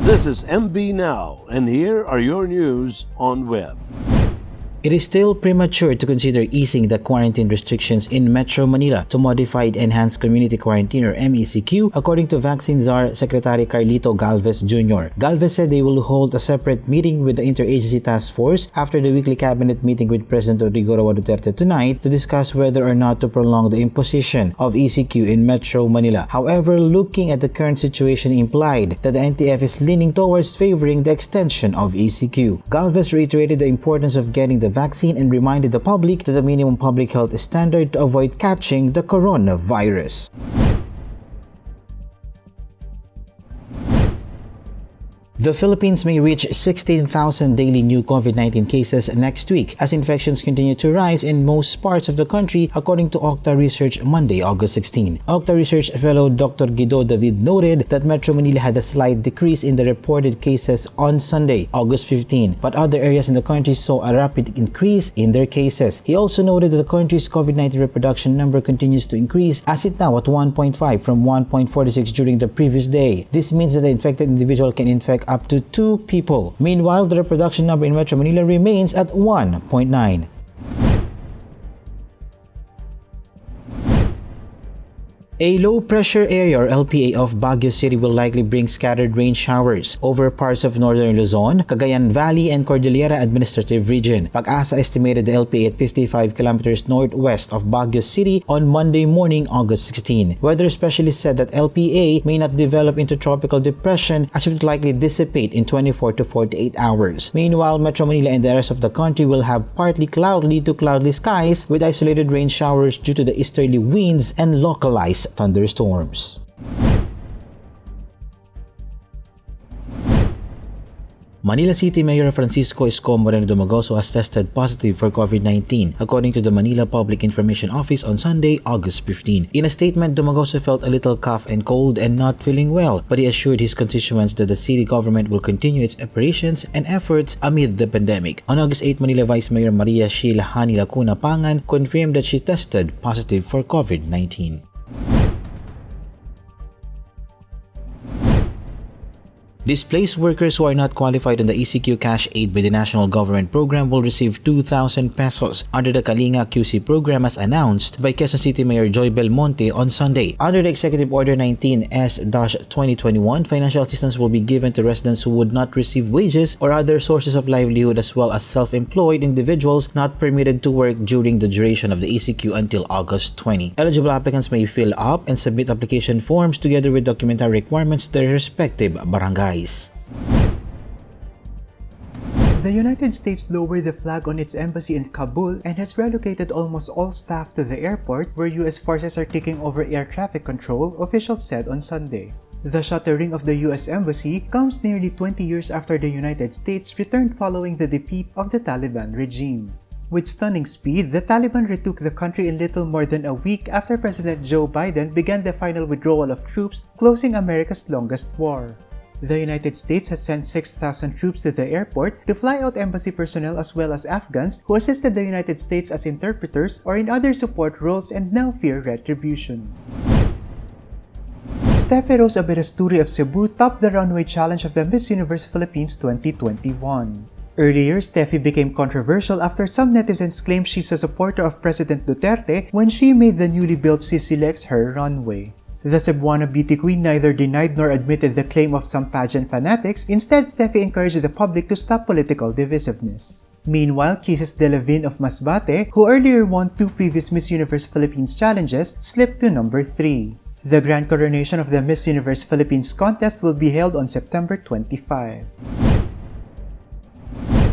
This is MB Now, and here are your news on web. It is still premature to consider easing the quarantine restrictions in Metro Manila to modified Enhanced Community Quarantine or MECQ, according to Vaccine Czar Secretary Carlito Galvez Jr. Galvez said they will hold a separate meeting with the Interagency Task Force after the weekly cabinet meeting with President Rigondeaux Duterte tonight to discuss whether or not to prolong the imposition of ECQ in Metro Manila. However, looking at the current situation implied that the NTF is leaning towards favoring the extension of ECQ. Galvez reiterated the importance of getting the vaccine and reminded the public to the minimum public health standard to avoid catching the coronavirus. The Philippines may reach 16,000 daily new COVID-19 cases next week as infections continue to rise in most parts of the country, according to Octa Research Monday, August 16. Octa Research fellow Dr. Guido David noted that Metro Manila had a slight decrease in the reported cases on Sunday, August 15, but other areas in the country saw a rapid increase in their cases. He also noted that the country's COVID-19 reproduction number continues to increase, as it now at 1.5 from 1.46 during the previous day. This means that the infected individual can infect up to 2 people. Meanwhile, the reproduction number in Metro Manila remains at 1.9. A low-pressure area or LPA of Baguio City will likely bring scattered rain showers over parts of northern Luzon, Cagayan Valley, and Cordillera Administrative Region. Pag-asa estimated the LPA at 55 kilometers northwest of Baguio City on Monday morning, August 16. Weather specialists said that LPA may not develop into tropical depression as it would likely dissipate in 24 to 48 hours. Meanwhile, Metro Manila and the rest of the country will have partly cloudy to cloudless skies with isolated rain showers due to the easterly winds and localized thunderstorms. Manila City Mayor Francisco Isko has tested positive for COVID-19, according to the Manila Public Information Office on Sunday, August 15. In a statement, Dumagoso felt a little cough and cold and not feeling well, but he assured his constituents that the city government will continue its operations and efforts amid the pandemic. On August 8, Manila Vice Mayor Maria Sheila Hani Lacuna Pangan confirmed that she tested positive for COVID-19. Displaced workers who are not qualified on the ECQ cash aid by the national government program will receive 2,000 pesos under the Kalinga QC program as announced by Quezon City Mayor Joy Belmonte on Sunday. Under the Executive Order 19S-2021, financial assistance will be given to residents who would not receive wages or other sources of livelihood, as well as self-employed individuals not permitted to work during the duration of the ECQ until August 20. Eligible applicants may fill up and submit application forms together with documentary requirements to their respective barangays. The United States lowered the flag on its embassy in Kabul and has relocated almost all staff to the airport, where U.S. forces are taking over air traffic control, officials said on Sunday. The shuttering of the U.S. Embassy comes nearly 20 years after the United States returned following the defeat of the Taliban regime. With stunning speed, the Taliban retook the country in little more than a week after President Joe Biden began the final withdrawal of troops, closing America's longest war. The United States has sent 6,000 troops to the airport to fly out embassy personnel as well as Afghans who assisted the United States as interpreters or in other support roles and now fear retribution. Steffi Aberasturi of Cebu topped the runway challenge of the Miss Universe Philippines 2021. Earlier, Steffi became controversial after some netizens claimed she's a supporter of President Duterte when she made the newly built CC her runway. The Cebuana beauty queen neither denied nor admitted the claim of some pageant fanatics. Instead, Steffi encouraged the public to stop political divisiveness. Meanwhile, Kisses de la Vin of Masbate, who earlier won 2 previous Miss Universe Philippines challenges, slipped to number 3. The grand coronation of the Miss Universe Philippines contest will be held on September 25.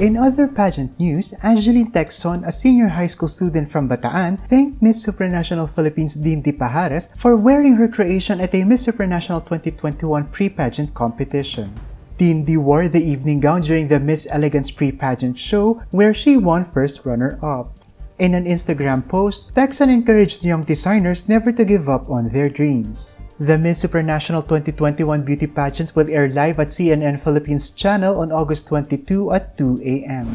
In other pageant news, Angeline Texon, a senior high school student from Bataan, thanked Miss Supranational Philippines Dindy Pajares for wearing her creation at a Miss Supranational 2021 pre-pageant competition. Dindy wore the evening gown during the Miss Elegance pre-pageant show, where she won first runner-up. In an Instagram post, Texon encouraged young designers never to give up on their dreams. The Miss Supranational 2021 beauty pageant will air live at CNN Philippines channel on August 22 at 2 a.m.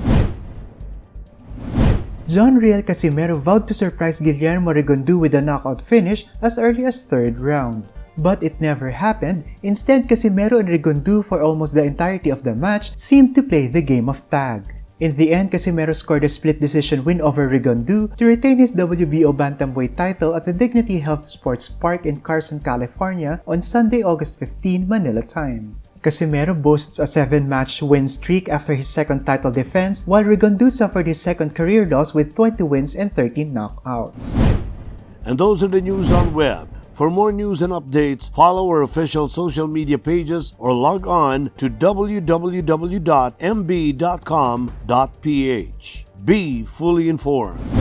John Riel Casimero vowed to surprise Guillermo Rigondeaux with a knockout finish as early as 3rd round. But it never happened. Instead, Casimero and Rigondeaux for almost the entirety of the match seemed to play the game of tag. In the end, Casimero scored a split decision win over Rigondeaux to retain his WBO Bantamweight title at the Dignity Health Sports Park in Carson, California on Sunday, August 15, Manila time. Casimero boasts a 7-match win streak after his second title defense, while Rigondeaux suffered his second career loss with 20 wins and 13 knockouts. And those are the news on web. For more news and updates, follow our official social media pages or log on to www.mb.com.ph. Be fully informed.